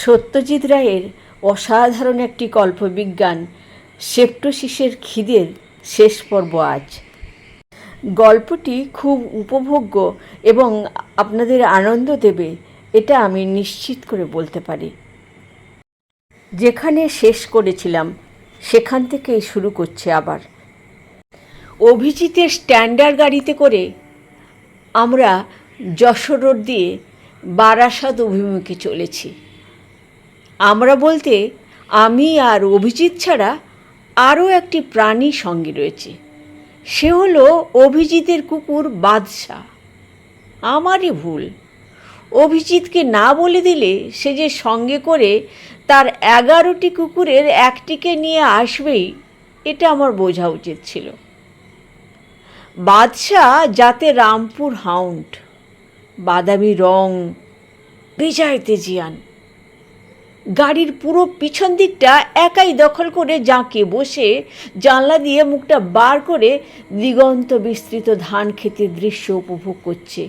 সত্যজিৎ রায়ের অসাধারণ একটি কল্পবিজ্ঞান সেপ্টোসিসের খিদের শেষ পর্ব আজ। গল্পটি খুব উপভোগ্য এবং আপনাদের আনন্দ দেবে, এটা আমি নিশ্চিত করে বলতে পারি। যেখানে শেষ করেছিলাম সেখান থেকেই শুরু করছে আবার। অভিজিতের স্ট্যান্ডার্ড গাড়িতে করে আমরা যশোর রোড দিয়ে বারাসাত অভিমুখে চলেছি। আমরা বলতে আমি আর অভিজিৎ ছাড়া আরও একটি প্রাণী সঙ্গে রয়েছে। সে হলো অভিজিতের কুকুর বাদশা। আমারই ভুল, অভিজিৎকে না বলে দিলে সে যে সঙ্গে করে তার 11টি কুকুরের একটিকে নিয়ে আসবেই, এটা আমার বোঝা উচিত ছিল। বাদশা জাতে রামপুর হাউন্ড, বাদামি রং, বেজায় তেজিয়ান। গাড়ির পুরো পিছন দিকটা একাই দখল করে জাঁকিয়ে বসে জানলা দিয়ে মুখটা বার করে দিগন্ত বিস্তৃত ধান ক্ষেতের দৃশ্য উপভোগ করছে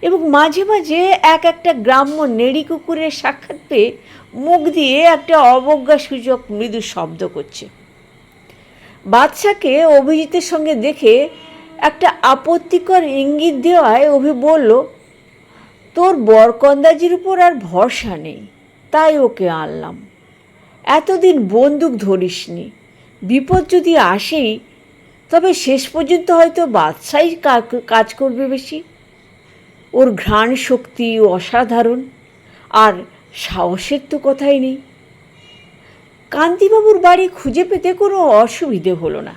এবং মাঝে মাঝে একটা গ্রাম্য নেড়ি কুকুরের সাক্ষাৎ পেয়ে মুখ দিয়ে একটা অবজ্ঞাসূচক মৃদু শব্দ করছে। বাদশাকে অভিজিতের সঙ্গে দেখে একটা আপত্তিকর ইঙ্গিত দেওয়ায় অভি বলল, তোর বরকন্দাজির উপর আর ভরসা নেই, তাই ওকে আনলাম। এতদিন বন্দুক ধরিসনি, বিপদ যদি আসেই তবে শেষ পর্যন্ত হয়তো বাদশাই কাজ করবে বেশি। ওর ঘ্রাণ শক্তি অসাধারণ, আর সাহসের তো কথাই নেই। কান্তিবাবুর বাড়ি খুঁজে পেতে কোনো অসুবিধে হলো না।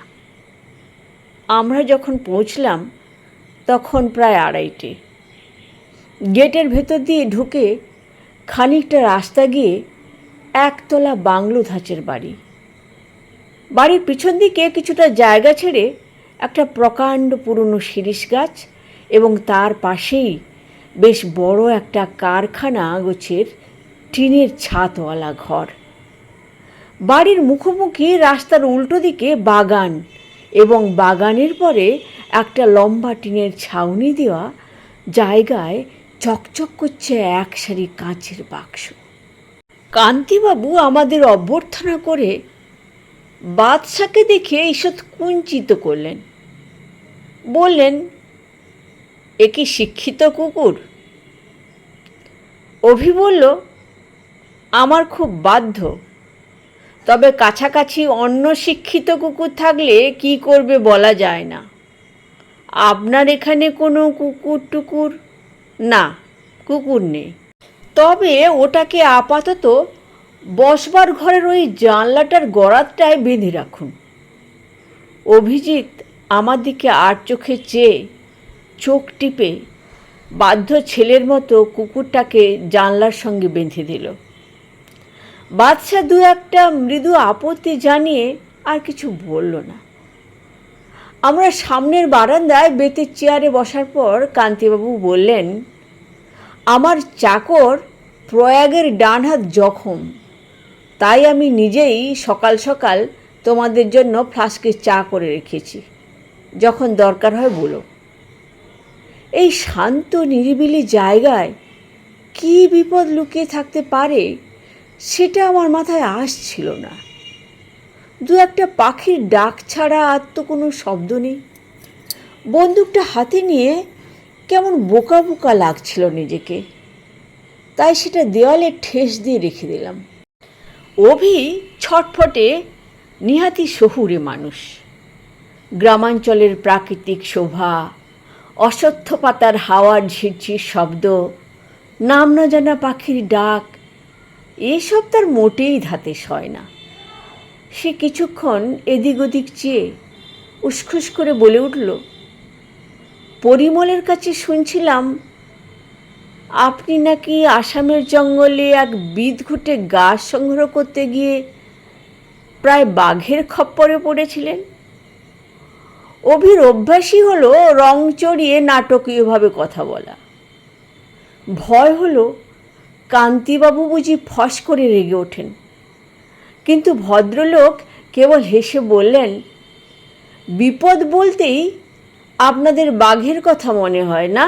আমরা যখন পৌঁছলাম তখন প্রায় 2:30। গেটের ভেতর দিয়ে ঢুকে খানিকটা রাস্তা গিয়ে একতলা বাংলো ধাঁচের বাড়ি। বাড়ির পিছন দিকে কিছুটা জায়গা ছেড়ে একটা প্রকাণ্ড পুরনো শিরীষ গাছ এবং তার পাশেই বেশ বড় একটা কারখানা গোছের টিনের ছাদওয়ালা ঘর। বাড়ির মুখোমুখি রাস্তার উল্টো দিকে বাগান এবং বাগানের পরে একটা লম্বা টিনের ছাউনি দেওয়া জায়গায় চকচক করছে এক সারি কাঁচের বাক্স। কান্তিবাবু আমাদের অভ্যর্থনা করে বাদশাকে দেখে ঈষৎ কুঞ্চিত করলেন। বললেন, এ কি শিক্ষিত কুকুর? অভি বলল, আমার খুব বাধ্য, তবে কাছাকাছি অন্য শিক্ষিত কুকুর থাকলে কি করবে বলা যায় না। আপনার এখানে কোনো কুকুর টুকুর? না, কুকুর নেই। তবে ওটাকে আপাতত বসবার ঘরের ওই জানলাটার গড়াতটায় বেঁধে রাখুন। অভিজিৎ আমার দিকে আর চোখে চেয়ে চোখ টিপে বাধ্য ছেলের মতো কুকুরটাকে জানলার সঙ্গে বেঁধে দিল। বাদশা দু একটা মৃদু আপত্তি জানিয়ে আর কিছু বলল না। আমরা সামনের বারান্দায় বেতের চেয়ারে বসার পর কান্তিবাবু বললেন, আমার চাকর প্রয়াগের ডান হাত জখম, তাই আমি নিজেই সকাল সকাল তোমাদের জন্য ফ্লাস্কে চা করে রেখেছি, যখন দরকার হয় বলো। এই শান্ত নিরিবিলি জায়গায় কী বিপদ লুকিয়ে থাকতে পারে সেটা আমার মাথায় আসছিল না। দু একটা পাখির ডাক ছাড়া আর তো কোনো শব্দ নেই। বন্দুকটা হাতে নিয়ে কেমন বোকা বোকা লাগছিল নিজেকে, তাই সেটা দেওয়ালে ঠেস দিয়ে রেখে দিলাম। অভি ছটফটে নিহাতি শহুরে মানুষ। গ্রামাঞ্চলের প্রাকৃতিক শোভা, অশ্বত্থ পাতার হাওয়ার ঝিরঝির শব্দ, নাম না জানা পাখির ডাক, এসব তার মোটেই ধাতে সয় না। সে কিছুক্ষণ এদিক ওদিক চেয়ে উসখুস করে বলে উঠল, পরিমলের কাছে শুনছিলাম আপনি নাকি আসামের জঙ্গলে এক বিদঘুটে গাছ সংগ্রহ করতে গিয়ে প্রায় বাঘের খপ্পরে পড়েছিলেন। অভির অভ্যাসই হলো রং চড়িয়ে নাটকীয়ভাবে কথা বলা। ভয় হলো কান্তিবাবু বুঝি ফস করে রেগে ওঠেন, কিন্তু ভদ্রলোক কেবল হেসে বললেন, বিপদ বলতেই আপনাদের বাঘের কথা মনে হয় না?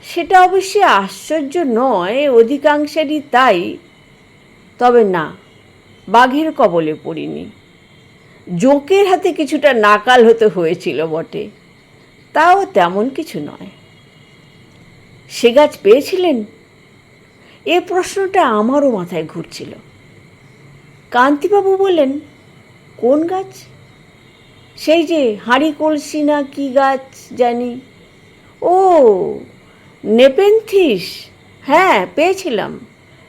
সেটা অবশ্যই আশ্চর্য নয়, অধিকাংশেরই তাই। তবে না, বাঘের কবলে পড়িনি। জোঁকের হাতে কিছুটা নাকাল হতে হয়েছিল বটে, তাও তেমন কিছু নয়। সে গাছ পেয়েছিলেন? এ প্রশ্নটা আমারও মাথায় ঘুরছিল। কান্তিবাবু বললেন, কোন গাছ? সেই যে হাঁড়ি কলসি না কি গাছ জানি। ও, নেপেনথিস। হ্যাঁ, পেয়েছিলাম,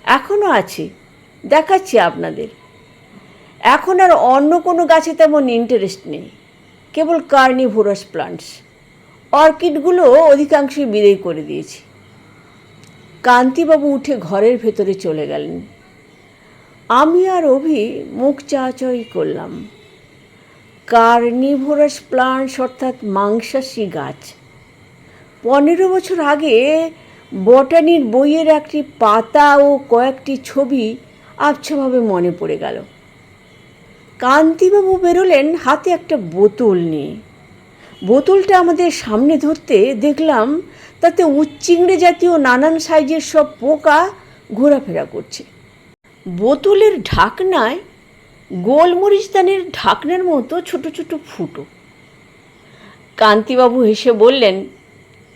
এখনও আছে, দেখাচ্ছি আপনাদের। এখন আর অন্য কোনো গাছে তেমন ইন্টারেস্ট নেই, কেবল কার্নিভোরাস প্লান্টস। অর্কিডগুলো অধিকাংশই বিদায় করে দিয়েছি। কান্তিবাবু উঠে ঘরের ভেতরে চলে গেলেন। আমি আর অভি মুখ চাওয়াচাওয়ি করলাম। কার্নিভোরাস প্লান্টস অর্থাৎ মাংসাশী গাছ। 15 বছর আগে বটানির বইয়ের একটি পাতা ও কয়েকটি ছবি আবছাভাবে মনে পড়ে গেল। কান্তিবাবু বেরোলেন হাতে একটা বোতল নিয়ে। বোতলটা আমাদের সামনে ধরতে দেখলাম তাতে উচ্চিংড়ে জাতীয় নানান সাইজের সব পোকা ঘোরাফেরা করছে। বোতলের ঢাকনায় গোলমরিচ দানের ঢাকনার মতো ছোট ছোট ফুটো। কান্তিবাবু হেসে বললেন,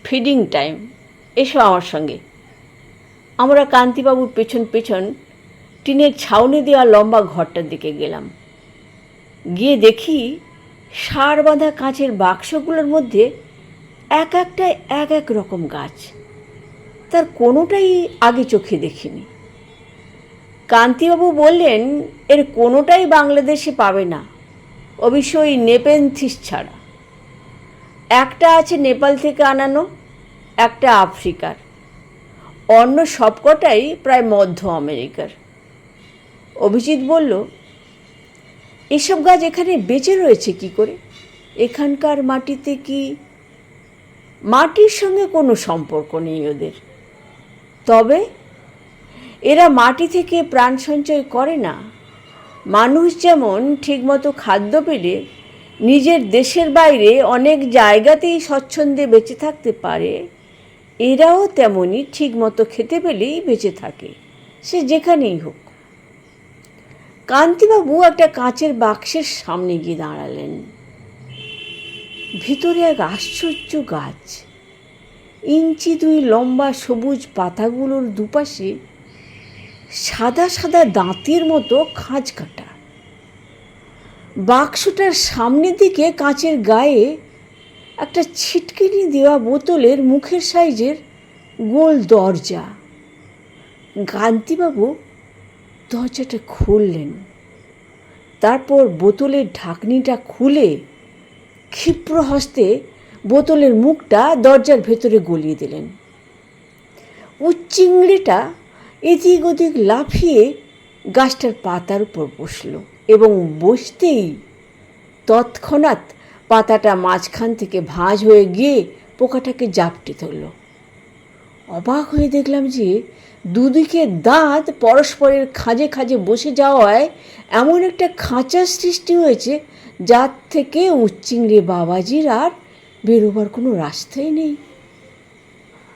ফিডিং টাইম, এসো আমার সঙ্গে। আমরা কান্তিবাবুর পেছন পেছন টিনের ছাউনি দেওয়া লম্বা ঘরটার দিকে গেলাম। গিয়ে দেখি সার বাঁধা কাঁচের বাক্সগুলোর মধ্যে এক একটায় এক এক রকম গাছ। তার কোনোটাই আগে চোখে দেখিনি। কান্তিবাবু বললেন, এর কোনোটাই বাংলাদেশে পাবে না, অবশ্যই নেপেনথিস ছাড়া। একটা আছে নেপাল থেকে আনানো, একটা আফ্রিকার, অন্য সবকটাই প্রায় মধ্য আমেরিকার। অভিজিৎ বলল, এসব গাছ এখানে বেঁচে রয়েছে কি করে? এখানকার মাটিতে কি? মাটির সঙ্গে কোনো সম্পর্ক নেই ওদের। তবে এরা মাটি থেকে প্রাণ সঞ্চয় করে না। মানুষ যেমন ঠিকমতো খাদ্য পেলে নিজের দেশের বাইরে অনেক জায়গাতেই স্বচ্ছন্দে বেঁচে থাকতে পারে, এরাও তেমনই ঠিকমতো খেতে পেলেই বেঁচে থাকে, সে যেখানেই হোক। কান্তিবাবু একটা কাঁচের বাক্সের সামনে গিয়ে দাঁড়ালেন। ভিতরে এক আশ্চর্য গাছ। ইঞ্চি 2 লম্বা সবুজ পাতাগুলোর দুপাশে সাদা সাদা দাঁতের মতো খাঁজ কাটা। বাক্সটার সামনের দিকে কাঁচের গায়ে একটা ছিটকিনি দেওয়া বোতলের মুখের সাইজের গোল দরজা। কান্তিবাবু দরজাটা খুললেন, তারপর বোতলের ঢাকনিটা খুলে ক্ষিপ্র হস্তে বোতলের মুখটা দরজার ভেতরে গলিয়ে দিলেন। উচ্চিংড়িটা এদিক ওদিক লাফিয়ে গাছটার পাতার উপর বসল এবং বসতেই তৎক্ষণাৎ পাতাটা মাঝখান থেকে ভাঁজ হয়ে গিয়ে পোকাটাকে জাপটে ধরল। অবাক হয়ে দেখলাম যে দুদিকে দাঁত পরস্পরের খাঁজে খাঁজে বসে যাওয়ায় এমন একটা খাঁচার সৃষ্টি হয়েছে যার থেকে উচ্চিংড়ে বাবাজির আর বেরোবার কোনো রাস্তাই নেই।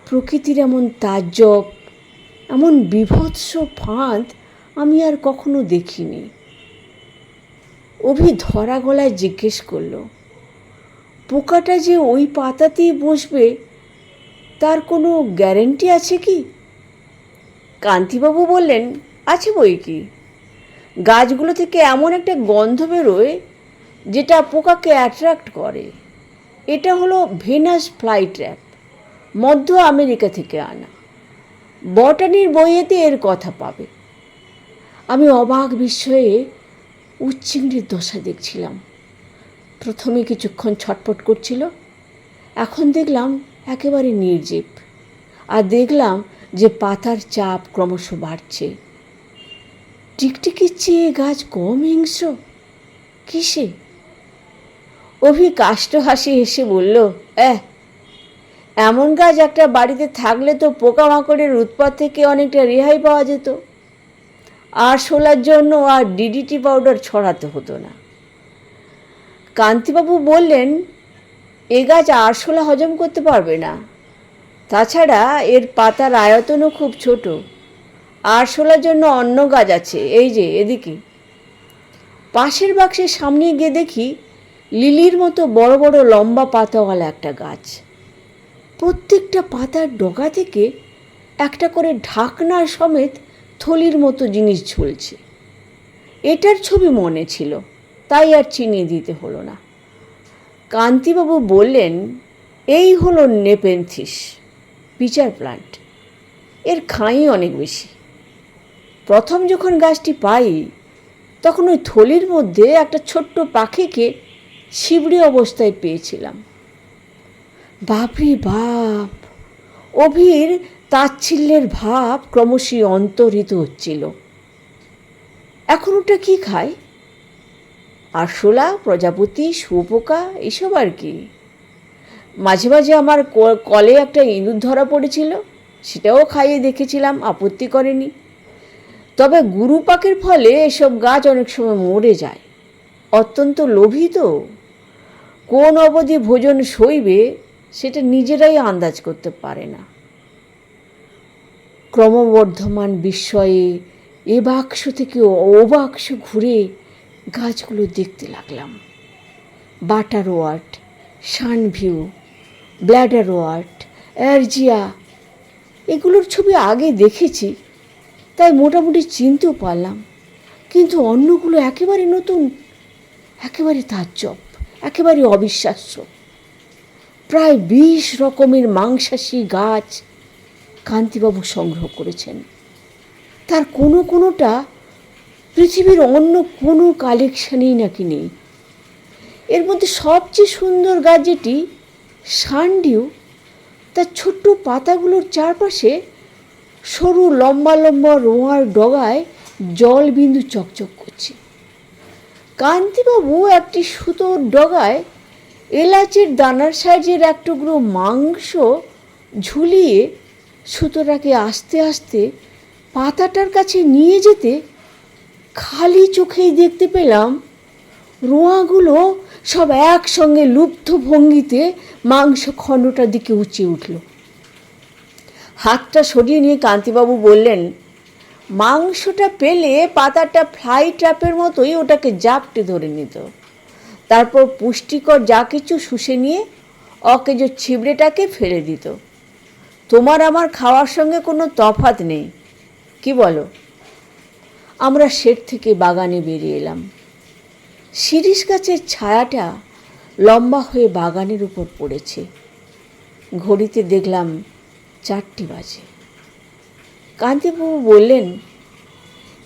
প্রকৃতির এমন তাজ্জব, এমন বিভৎস ফাঁদ আমি আর কখনো দেখিনি। অভি ধরা গলায় জিজ্ঞেস করল, পোকাটা যে ওই পাতাতেই বসবে তার কোনো গ্যারেন্টি আছে কি? কান্তিবাবু বললেন, আছে বই কি। গাছগুলো থেকে এমন একটা গন্ধ বেরোয় যেটা পোকাকে অ্যাট্রাক্ট করে। এটা হলো ভেনাস ফ্লাই ট্র্যাপ, মধ্য আমেরিকা থেকে আনা। বটানির বইয়েতে এর কথা পাবে। আমি অবাক বিস্ময়ে উচ্চিংড়ির দশা দেখছিলাম। প্রথমে কিছুক্ষণ ছটফট করছিল, এখন দেখলাম একেবারে নির্জীব। আর দেখলাম যে পাতার চাপ ক্রমশ বাড়ছে। টিকটিকির চেয়ে গাছ কম হিংস্র কিসে? অভি কাষ্ঠ হাসি হেসে বলল, এমন গাছ একটা বাড়িতে থাকলে তো পোকামাকড়ের উৎপাত থেকে অনেকটা রেহাই পাওয়া যেত। আরশোলার জন্য আর ডিডিটি পাউডার ছড়াতে হতো না। কান্তিবাবু বললেন, এ গাছ আরশোলা হজম করতে পারবে না। তাছাড়া এর পাতার আয়তনও খুব ছোট, আরশোলার জন্য অন্য গাছ আছে, এই যে এদিকে। পাশের বাক্সের সামনে গিয়ে দেখি লিলির মতো বড় বড় লম্বা পাতাওয়ালা একটা গাছ। প্রত্যেকটা পাতার ডগা থেকে একটা করে ঢাকনার সমেত থলির মতো জিনিস ঝুলছে। এটার ছবি মনে ছিল, তাই আর চিনিয়ে দিতে হলো না। কান্তিবাবু বললেন, এই হলো নেপেনথিস পিচার প্লান্ট। এর খাঁই অনেক বেশি। প্রথম যখন গাছটি পাই তখন ওই থলির মধ্যে একটা ছোট্ট পাখিকে ছিবড়ে অবস্থায় পেয়েছিলাম। বাপরে বাপ! অভির তাচ্ছিল্যের ভাব ক্রমশই অন্তর্হিত হচ্ছিল। এখন ওটা কি খায়? আরশোলা, প্রজাপতি, শুঁয়োপোকা, এসব আর কি। মাঝে মাঝে আমার কলে একটা ইঁদুর ধরা পড়েছিল, সেটাও খাইয়ে দেখেছিলাম, আপত্তি করেনি। তবে গুরুপাকের ফলে এসব গাছ অনেক সময় মরে যায়। অত্যন্ত লোভী তো, কোন অবধি ভোজন সইবে সেটা নিজেরাই আন্দাজ করতে পারে না। ক্রমবর্ধমান বিস্ময়ে এ বাক্স থেকে ও বাক্স ঘুরে গাছগুলো দেখতে লাগলাম। বাটারওয়ার্ট, সানভিউ, ব্ল্যাডারওয়ার্ট, অ্যারজিয়া, এগুলোর ছবি আগে দেখেছি, তাই মোটামুটি চিনতেও পারলাম। কিন্তু অন্যগুলো একেবারে নতুন, একেবারে তাজ্জব, একেবারে অবিশ্বাস্য। প্রায় 20 রকমের মাংসাশী গাছ কান্তিবাবু সংগ্রহ করেছেন। তার কোনোটা পৃথিবীর অন্য কোনো কালেকশানেই নাকি নেই। এর মধ্যে সবচেয়ে সুন্দর গাছ যেটি, সানডিউ, তার ছোট্ট পাতাগুলোর চারপাশে সরু লম্বা লম্বা রোঁয়ার ডগায় জল বিন্দু চকচক করছে। কান্তিবাবু একটি সুতোর ডগায় এলাচের দানার সাইজের এক টুকরো মাংস ঝুলিয়ে সুতোটাকে আস্তে আস্তে পাতাটার কাছে নিয়ে যেতে খালি চোখেই দেখতে পেলাম রোঁয়াগুলো সব একসঙ্গে লুব্ধ ভঙ্গিতে মাংস খণ্ডটার দিকে উঁচিয়ে উঠল। হাতটা সরিয়ে নিয়ে কান্তিবাবু বললেন, মাংসটা পেলে পাতাটা ফ্লাই ট্র্যাপের মতোই ওটাকে জাপটে ধরে নিত। তারপর পুষ্টিকর যা কিছু শুষে নিয়ে অকেজো ছিবড়েটাকে ফেলে দিত। তোমার আমার খাওয়ার সঙ্গে কোনো তফাৎ নেই, কি বলো? আমরা শেড থেকে বাগানে বেরিয়ে এলাম। শিরীষ গাছের ছায়াটা লম্বা হয়ে বাগানের উপর পড়েছে। ঘড়িতে দেখলাম 4টে বাজে। কান্তিবাবু বললেন,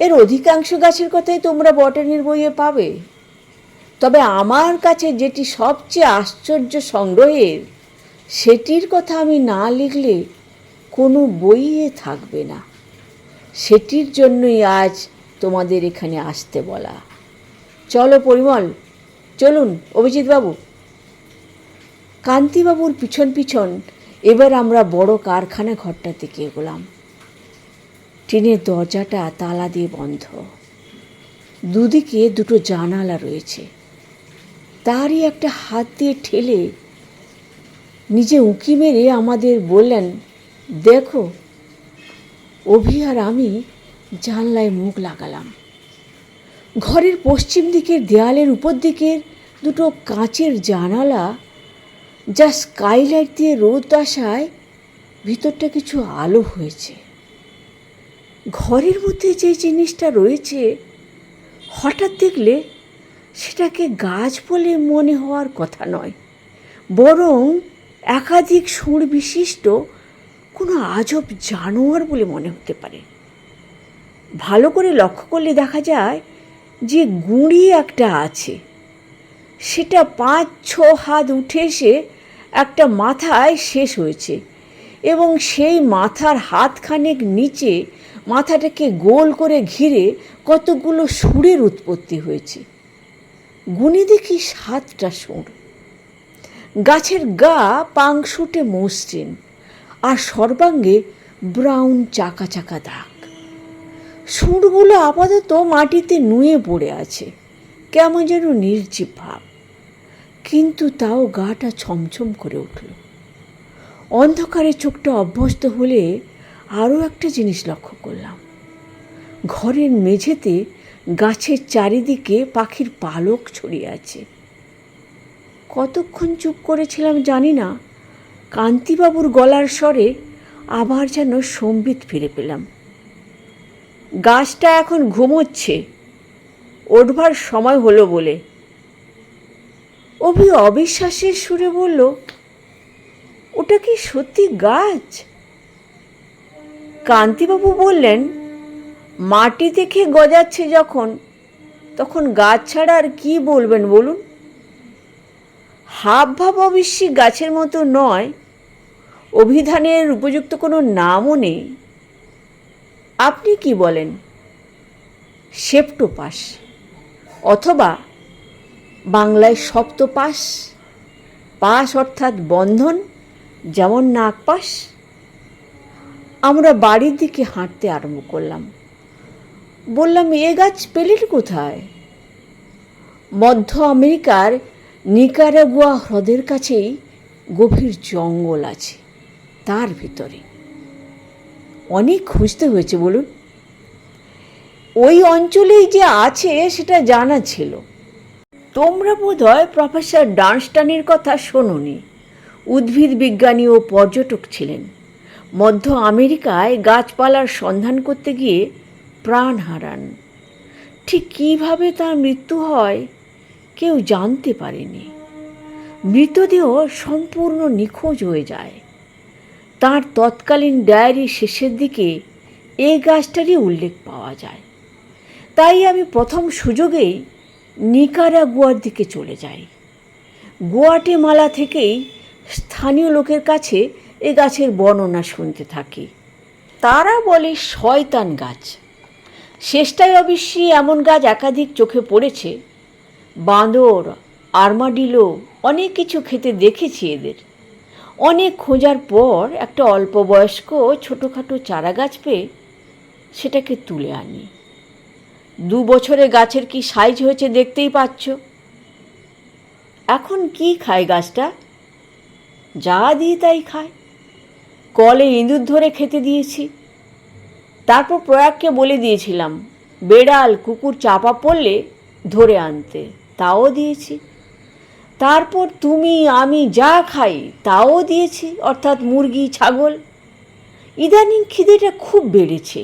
এর অধিকাংশ গাছের কথাই তোমরা বটানির বইয়ে পাবে, তবে আমার কাছে যেটি সবচেয়ে আশ্চর্য সংগ্রহের, সেটির কথা আমি না লিখলে কোনো বইয়ে থাকবে না। সেটির জন্যই আজ তোমাদের এখানে আসতে বলা। চলো পরিমল, চলুন অভিজিৎবাবু। কান্তিবাবুর পিছন পিছন এবার আমরা বড় কারখানা ঘরটা থেকে এগোলাম। টিনের দরজাটা তালা দিয়ে বন্ধ। দুদিকে দুটো জানালা রয়েছে। তারই একটা হাত দিয়ে ঠেলে নিজে উঁকি মেরে আমাদের বললেন, দেখো। অভি আর আমি জানলায় মুখ লাগালাম। ঘরের পশ্চিম দিকের দেয়ালের উপর দিকের দুটো কাঁচের জানালা, যা স্কাইলাইট দিয়ে রোদ আসায় ভিতরটা কিছু আলো হয়েছে। ঘরের মধ্যে যে জিনিসটা রয়েছে, হঠাৎ দেখলে সেটাকে গাছ বলে মনে হওয়ার কথা নয়, বরং একাধিক সুর বিশিষ্ট কোনো আজব জানোয়ার বলে মনে হতে পারে। ভালো করে লক্ষ্য করলে দেখা যায় যে গুঁড়ি একটা আছে, সেটা 5-6 হাত উঠে এসে একটা মাথায় শেষ হয়েছে, এবং সেই মাথার হাতখানেক নিচে মাথাটাকে গোল করে ঘিরে কতগুলো সুরের উৎপত্তি হয়েছে। গুণে দেখি 7টা সুর। গাছের গা পাংশুটে মসৃণ আর সর্বাঙ্গে ব্রাউন চাকা চাকা দাগ। সুরগুলো আপাতত মাটিতে নুয়ে পড়ে আছে, কেমন যেন নির্জীব ভাব, কিন্তু তাও গাটা ছমছম করে উঠল। অন্ধকারে চোখটা অভ্যস্ত হলে আরও একটা জিনিস লক্ষ্য করলাম। ঘরের মেঝেতে গাছের চারিদিকে পাখির পালক ছড়িয়ে আছে। কতক্ষণ চুপ করেছিলাম জানি না, কান্তিবাবুর গলার স্বরে আবার যেন সম্বিত ফিরে পেলাম। গাছটা এখন ঘুমোচ্ছে, ওঠবার সময় হলো বলে। অভি অবিশ্বাসের সুরে বলল, ওটা কি সত্যি গাছ? কান্তিবাবু বললেন, মাটি দেখে গজাচ্ছে যখন, তখন গাছ ছাড়া আর কি বলবেন বলুন? হাব ভাব অবশ্যই গাছের মতো নয়, অভিধানের উপযুক্ত কোনো নামও নেই। আপনি কি বলেন? সেপ্টোপাস, অথবা বাংলায় সপ্তপাস। পাস অর্থাৎ বন্ধন, যেমন নাগপাশ। আমরা বাড়ির দিকে হাঁটতে আরম্ভ করলাম। বললাম, এ গাছ পেলেন কোথায়? মধ্য আমেরিকার নিকারাগুয়া হ্রদের কাছেই গভীর জঙ্গল আছে, তার ভিতরে। অনেক খুঁজতে হয়েছে বলুন। ওই অঞ্চলেই যে আছে সেটা জানা ছিল। তোমরা বোধহয় প্রফেসর ডার্নস্টানের কথা শোনোনি। উদ্ভিদ বিজ্ঞানী ও পর্যটক ছিলেন। মধ্য আমেরিকায় গাছপালার সন্ধান করতে গিয়ে প্রাণ হারান। ঠিক কীভাবে তার মৃত্যু হয় কেউ জানতে পারেনি। মৃতদেহ সম্পূর্ণ নিখোঁজ হয়ে যায়। তার তৎকালীন ডায়েরির শেষের দিকে এই গাছটারই উল্লেখ পাওয়া যায়। তাই আমি প্রথম সুযোগেই নিকারাগুয়ার দিকে চলে যাই। গুয়াটেমালা থেকেই স্থানীয় লোকের কাছে এ গাছের বর্ণনা শুনতে থাকি। তারা বলে শয়তান গাছ। শেষটায় অবশ্যই এমন গাছ একাধিক চোখে পড়েছে। বাঁদর, আর্মাডিলো অনেক কিছু খেতে দেখেছি এদের। অনেক খোঁজার পর একটা অল্প বয়স্ক ছোটোখাটো চারা গাছ পেয়ে সেটাকে তুলে আনি। 2 বছরে গাছের কি সাইজ হয়েছে দেখতেই পাচ্ছ। এখন কি খায় গাছটা? যা দিই তাই খায়। কলে ইঁদুর ধরে খেতে দিয়েছি। তারপর প্রয়াগকে বলে দিয়েছিলাম, বেড়াল কুকুর চাপা পড়লে ধরে আনতে, তাও দিয়েছি। তারপর তুমি আমি যা খাই তাও দিয়েছি, অর্থাৎ মুরগি, ছাগল। ইদানিং খিদেটা খুব বেড়েছে,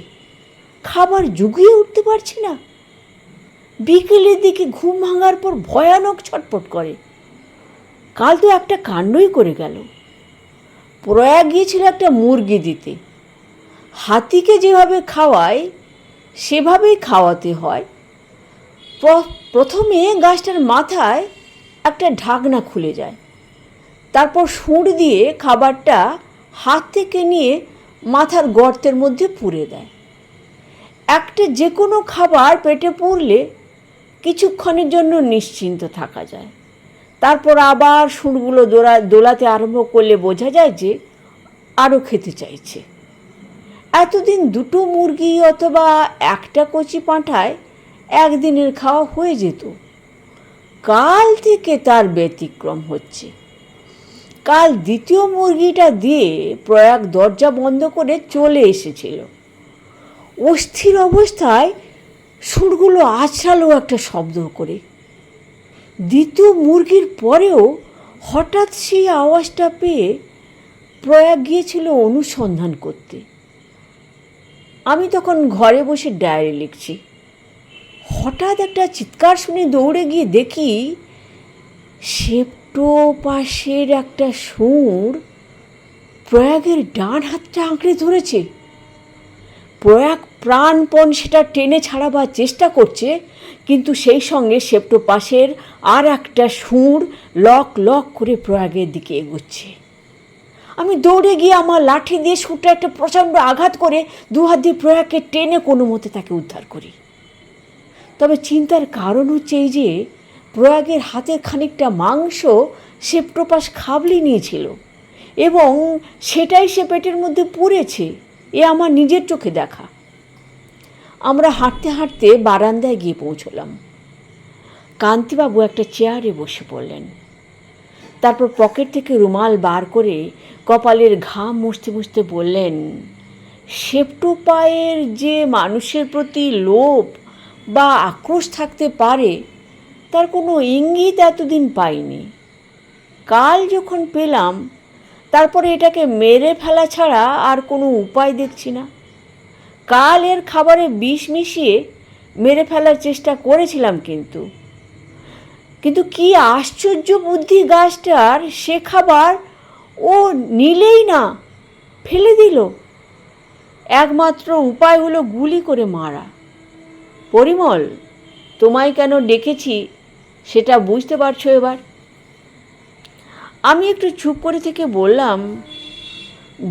খাবার জুগিয়ে উঠতে পারছি না। বিকেলের দিকে ঘুম ভাঙার পর ভয়ানক ছটপট করে। কাল তো একটা কাণ্ডই করে গেল। প্রয়াগ গিয়েছিল একটা মুরগি দিতে। হাতিকে যেভাবে খাওয়ায় সেভাবেই খাওয়াতে হয়। প্রথমে গাছটার মাথায় একটা ঢাকনা খুলে যায়, তারপর সুঁড় দিয়ে খাবারটা হাত থেকে নিয়ে মাথার গর্তের মধ্যে পুরে দেয়। একটা যে কোনো খাবার পেটে পুরলে কিছুক্ষণের জন্য নিশ্চিন্ত থাকা যায়। তারপর আবার সুঁড়গুলো দোলাতে আরম্ভ করলে বোঝা যায় যে আরও খেতে চাইছে। এতদিন 2টো মুরগি অথবা একটা কচি পাঁঠায় একদিনের খাওয়া হয়ে যেত। কাল থেকে তার ব্যতিক্রম হচ্ছে। কাল দ্বিতীয় মুরগিটা দিয়ে প্রয়াগ দরজা বন্ধ করে চলে এসেছিল। অস্থির অবস্থায় সুরগুলো আছড়ালো একটা শব্দ করে। দ্বিতীয় মুরগির পরেও হঠাৎ সেই আওয়াজটা পেয়ে প্রয়াগ গিয়েছিল অনুসন্ধান করতে। আমি তখন ঘরে বসে ডায়েরি লিখছি। হঠাৎ একটা চিৎকার শুনে দৌড়ে গিয়ে দেখি সেপ্টোপাসের একটা সুর প্রয়াগের ডান হাতটা আঁকড়ে ধরেছে। প্রয়াগ প্রাণপণ সেটা টেনে ছাড়াবার চেষ্টা করছে, কিন্তু সেই সঙ্গে সেপ্টোপাসের আর একটা সুর লক লক করে প্রয়াগের দিকে এগোচ্ছে। আমি দৌড়ে গিয়ে আমার লাঠি দিয়ে সুরটা একটা প্রচণ্ড আঘাত করে 2 হাত দিয়ে প্রয়াগকে টেনে কোনো মতে তাকে উদ্ধার করি। তবে চিন্তার কারণ হচ্ছে এই যে প্রয়াগের হাতের খানিকটা মাংস সেপ্টোপাস খাবলে নিয়েছিল এবং সেটাই সে পেটের মধ্যে পুড়েছে। এ আমার নিজের চোখে দেখা। আমরা হাঁটতে হাঁটতে বারান্দায় গিয়ে পৌঁছলাম। কান্তিবাবু একটা চেয়ারে বসে পড়লেন। তারপর পকেট থেকে রুমাল বার করে কপালের ঘাম মুছতে মুছতে বললেন, সেপ্টুপায়ের যে মানুষের প্রতি লোভ বা আক্রোশ থাকতে পারে তার কোনো ইঙ্গিত এতদিন পাইনি। কাল যখন পেলাম তারপরে এটাকে মেরে ফেলা ছাড়া আর কোনো উপায় দেখছি না। কাল এর খাবারে বিষ মিশিয়ে মেরে ফেলার চেষ্টা করেছিলাম, কিন্তু কি আশ্চর্য বুদ্ধি গাছটার, সে খাবার ও নিলেই না, ফেলে দিল। একমাত্র উপায় হলো গুলি করে মারা। পরিমল, তোমায় কেন ডেকেছি সেটা বুঝতে পারছো এবার? আমি একটু চুপ করে থেকে বললাম,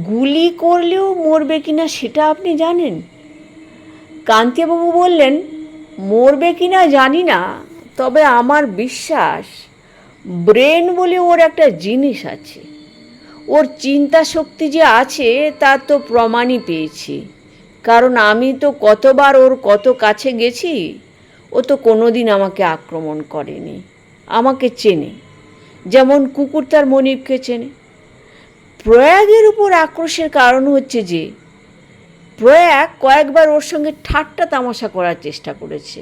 গুলি করলেও মরবে কিনা সেটা আপনি জানেন? কান্তিবাবু বললেন, মরবে কিনা জানি না, তবে আমার বিশ্বাস ব্রেন বলে ওর একটা জিনিস আছে। ওর চিন্তা শক্তি যে আছে তার তো প্রমাণই পেয়েছি, কারণ আমি তো কতবার ওর কত কাছে গেছি। ও তো কোনোদিন আমাকে আক্রমণ করেনি, আমাকে চেনে, যেমন কুকুর তার মনিবকে চেনে। প্রয়াগের উপর আক্রোশের কারণ হচ্ছে যে প্রয়াগ কয়েকবার ওর সঙ্গে ঠাট্টা তামাশা করার চেষ্টা করেছে,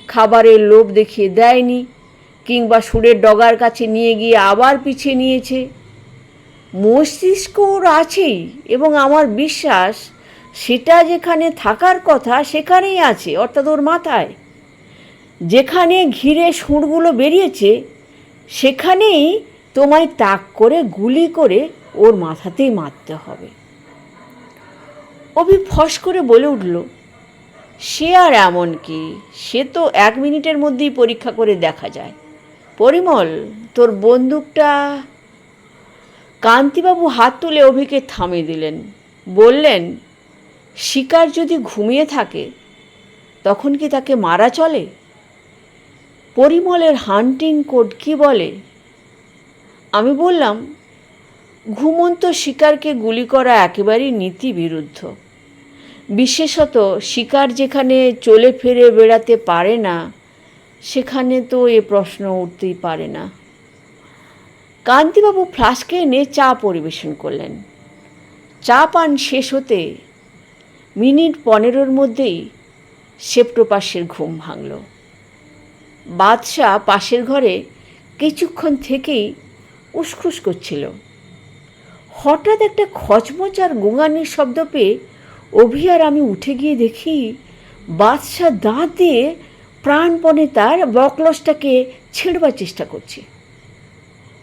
খাবারের লোভ দেখিয়ে দেয়নি, কিংবা সুরের ডগার কাছে নিয়ে গিয়ে আবার পিছিয়ে নিয়েছে। মস্তিষ্ক ওর আছেই, এবং আমার বিশ্বাস সেটা যেখানে থাকার কথা সেখানেই আছে, অর্থাৎ ওর মাথায়। যেখানে ঘিরে সুরগুলো বেরিয়েছে সেখানেই তোমায় তাক করে গুলি করে ওর মাথাতেই মারতে হবে। অভি ফস করে বলে উঠল, সে আর এমন কি, সে তো 1 মিনিটের মধ্যেই পরীক্ষা করে দেখা যায়। পরিমল, তোর বন্দুকটা। কান্তিবাবু হাত তুলে অভিকে থামিয়ে দিলেন, বললেন, শিকার যদি ঘুমিয়ে থাকে তখন কি তাকে মারা চলে? পরিমলের হান্টিং কোড কি বলে? আমি বললাম, ঘুমন্ত শিকারকে গুলি করা একেবারেই নীতি বিরুদ্ধ, বিশেষত শিকার যেখানে চলে ফিরে বেড়াতে পারে না সেখানে তো এ প্রশ্ন উঠতেই পারে না। কান্তিবাবু ফ্লাস্কে এনে চা পরিবেশন করলেন। চা পান শেষ হতে মিনিট 15 মধ্যেই সেপ্টোপাসের ঘুম ভাঙল। বাদশা পাশের ঘরে কিছুক্ষণ থেকেই উসখুস করছিল। হঠাৎ একটা খচমচার গোঙানির শব্দ পেয়ে অভি আর আমি উঠে গিয়ে দেখি বাদশা দাঁত দিয়ে প্রাণপণে তার বকলসটাকে ছেড়বার চেষ্টা করছে।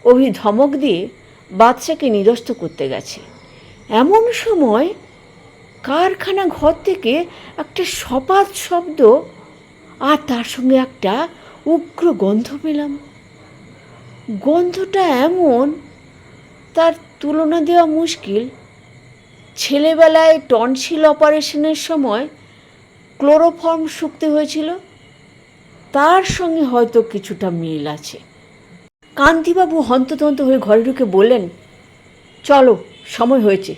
অভি ধমক দিয়ে বাদশাকে নিরস্ত করতে গেছে। এমন সময় কারখানা ঘর থেকে একটা সপাত শব্দ আর তার সঙ্গে একটা উগ্র গন্ধ পেলাম। গন্ধটা এমন, তার তুলনা দেওয়া মুশকিল। ছেলেবেলায় টনসিল অপারেশনের সময় ক্লোরোফর্ম শুকতে হয়েছিল, তার সঙ্গে হয়তো কিছুটা মিল আছে। কান্তিবাবু হন্তদন্ত হয়ে ঘরে ঢুকে বললেন, চলো, সময় হয়েছে।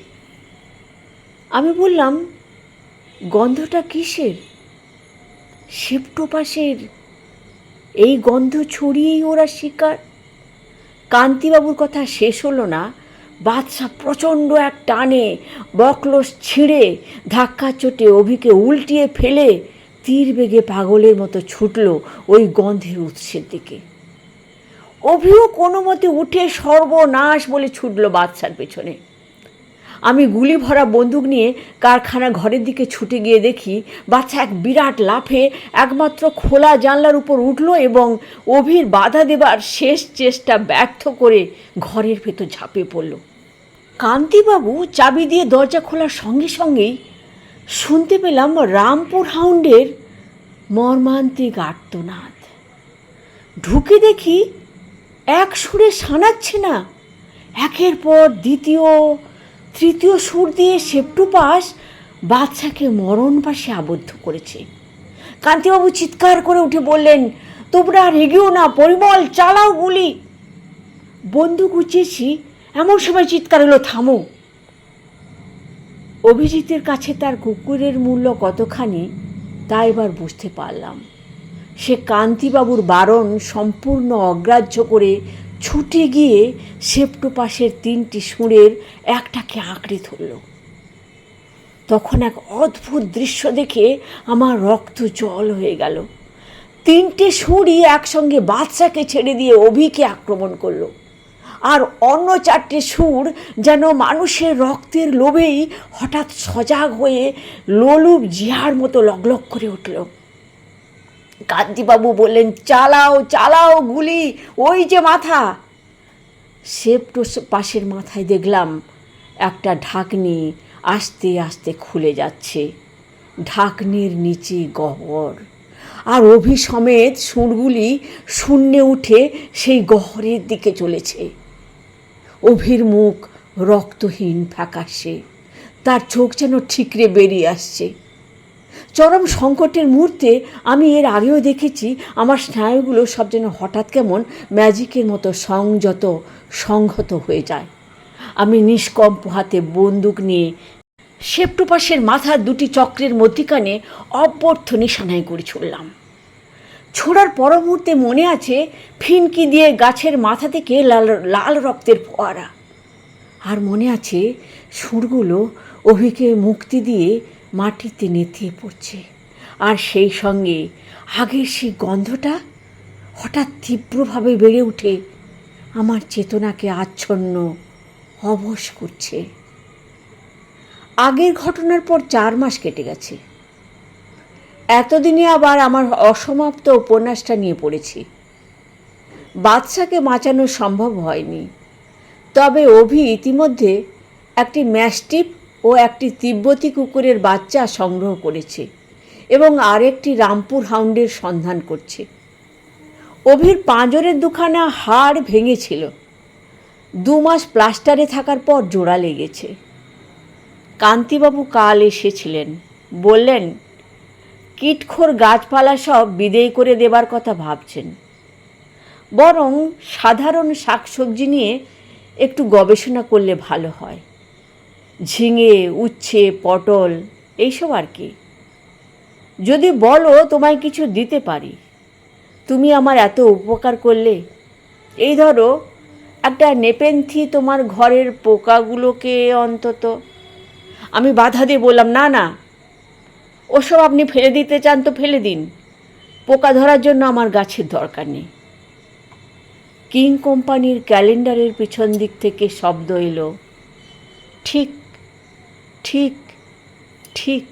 আমি বললাম, গন্ধটা কিসের? সেপ্টোপাসের। এই গন্ধ ছড়িয়েই ওরা শিকার। কান্তিবাবুর কথা শেষ হলো না, বাদশা প্রচণ্ড এক টানে বকলস ছিঁড়ে ধাক্কা চোটে অভিকে উল্টিয়ে ফেলে তীর বেগে পাগলের মতো ছুটল ওই গন্ধের উৎসের দিকে। অভিও কোনো মতে উঠে সর্বনাশ বলে ছুটল বাদশার পেছনে। আমি গুলি ভরা বন্দুক নিয়ে কারখানা ঘরের দিকে ছুটে গিয়ে দেখি বাচ্চা এক বিরাট লাফে একমাত্র খোলা জানলার উপর উঠল এবং অভির বাধা দেবার শেষ চেষ্টা ব্যর্থ করে ঘরের ভেতর ঝাঁপিয়ে পড়ল। কান্তিবাবু চাবি দিয়ে দরজা খোলার সঙ্গে সঙ্গেই শুনতে পেলাম রামপুর হাউন্ডের মর্মান্তিক আর্তনাদ। ঢুকে দেখি এক সুরে শানাচ্ছে না, একের পর দ্বিতীয় তৃতীয় সুর দিয়ে সেপ্টোপাস বাদশাকে মরণ পাশে আবদ্ধ করেছে। কান্তিবাবু চিৎকার করে উঠে বললেন, তোমরা আর এগিয়েও না, পরিমল, চালাও গুলি। বন্দুক উঁচিয়েছি, এমন সময় চিৎকার হলো, থামো। অভিজিতের কাছে তার কুকুরের মূল্য কতখানি তা এবার বুঝতে পারলাম। সে কান্তিবাবুর বারণ সম্পূর্ণ অগ্রাহ্য করে ছুটে গিয়ে সেপ্টোপাসের 3টি সুরের একটাকে আঁকড়ে ধরল। তখন এক অদ্ভুত দৃশ্য দেখে আমার রক্ত জল হয়ে গেল। 3টে শুঁড়ই একসঙ্গে বাদশাকে ছেড়ে দিয়ে অভিকে আক্রমণ করলো, আর অন্য 4টে শুঁড় যেন মানুষের রক্তের লোভেই হঠাৎ সজাগ হয়ে লোলুপ জিয়ার মতো লগলগ করে উঠল। কান্তিবাবু বললেন, চালাও চালাও গুলি, ওই যে মাথা। সেপ্টো পাশের মাথায় দেখলাম একটা ঢাকনি আস্তে আস্তে খুলে যাচ্ছে। ঢাকনির নিচে গহ্বর, আর অভি সমেত শুঁড়গুলি শূন্যে উঠে সেই গহ্বরের দিকে চলেছে। অভির মুখ রক্তহীন ফ্যাকাশে, তার চোখ যেন ঠিকরে বেরিয়ে আসছে। চরম সংকটের মুহূর্তে আমি এর আগেও দেখেছি আমার স্নায়ুগুলো সব যেন হঠাৎ কেমন ম্যাজিকের মতো সংহত হয়ে যায়। আমি নিষ্কম্প হাতে বন্দুক নিয়ে সেপ্টোপাসের মাথার 2টি চক্রের মধ্যিখানে অব্যর্থ নিশানায় করে ছুড়লাম। ছোড়ার পর মুহূর্তে মনে আছে ফিনকি দিয়ে গাছের মাথা থেকে লাল রক্তের ফোয়ারা, আর মনে আছে সুরগুলো অভিকে মুক্তি দিয়ে মাটিতে নেতিয়ে পড়ছে, আর সেই সঙ্গে আগের সেই গন্ধটা হঠাৎ তীব্রভাবে বেড়ে উঠে আমার চেতনাকে আচ্ছন্ন অবশ করছে। আগের ঘটনার পর 4 মাস কেটে গেছে। এতদিনে আবার আমার অসমাপ্ত উপন্যাসটা নিয়ে পড়েছি। বাদশাকে বাঁচানো সম্ভব হয়নি, তবে অভি ইতিমধ্যে একটি ম্যাস্টিফ ও একটি তিব্বতী কুকুরের বাচ্চা সংগ্রহ করেছে এবং আরেকটি রামপুর হাউন্ডের সন্ধান করছে। অভির পাঁজরের 2খানা হাড় ভেঙেছিল, 2 মাস প্লাস্টারে থাকার পর জোড়া লেগেছে। কান্তিবাবু কাল এসেছিলেন, বললেন কীটখোর গাছপালা সব বিদেয় করে দেবার কথা ভাবছেন, বরং সাধারণ শাকসবজি নিয়ে একটু গবেষণা করলে ভালো হয়। ঝিঙে, উচ্ছে, পটল এইসব আর কি। যদি বলো তোমায় কিছু দিতে পারি। তুমি আমার এত উপকার করলে। এই ধরো একটা নেপেন্থি তোমার ঘরের পোকাগুলোকে অন্তত। আমি বাধা দিয়ে বললাম, না না, ওসব আপনি ফেলে দিতে চান তো ফেলে দিন, পোকা ধরার জন্য আমার গাছের দরকার নেই। কিং কোম্পানির ক্যালেন্ডারের পিছন দিক থেকে শব্দ এলো, ঠিক ঠিক ঠিক।